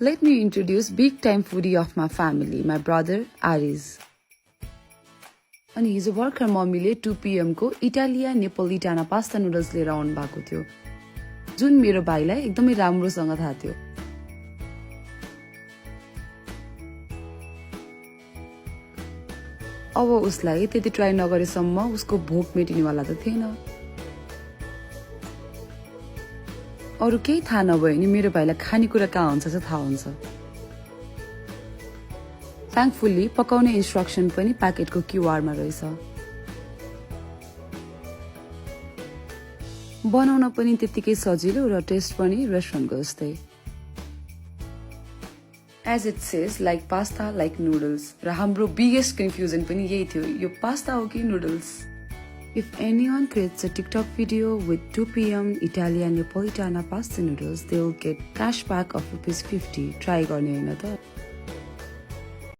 Let me introduce big time foodie of my family, my brother Aris. अनि हिजो भर्खर मम्मीले 2 PM को इटालिया नेपोलिटाना पास्ता नुडल्स लिएर आउनु भएको थियो जुन मेरो भाइलाई एकदमै राम्रोसँग थाहा थियो। अब उसलाई त्यति ट्राई नगरेसम्म उसको भोक मेटिनेवाला त थिएन। अरु केही थाहा नभए नि मेरो भाइलाई खानेकुरा कहाँ हुन्छ चाहिँ थाहा हुन्छ। थ्याङ्कफुल्ली पकाउने इन्स्ट्रक्सन पनि प्याकेटको QR मा रहेछ। बनाउन पनि त्यतिकै सजिलो र टेस्ट पनि रेस्टुरेन्टको जस्तै। As it says, like pasta, like noodles. र हाम्रो biggest confusion पनि यही थियो, यो पास्ता हो कि noodles? If anyone creates a TikTok video with 2 PM Italian Napolitana Pasta Noodles, they will get cashback of ₹50. Try गर्ने हैन त?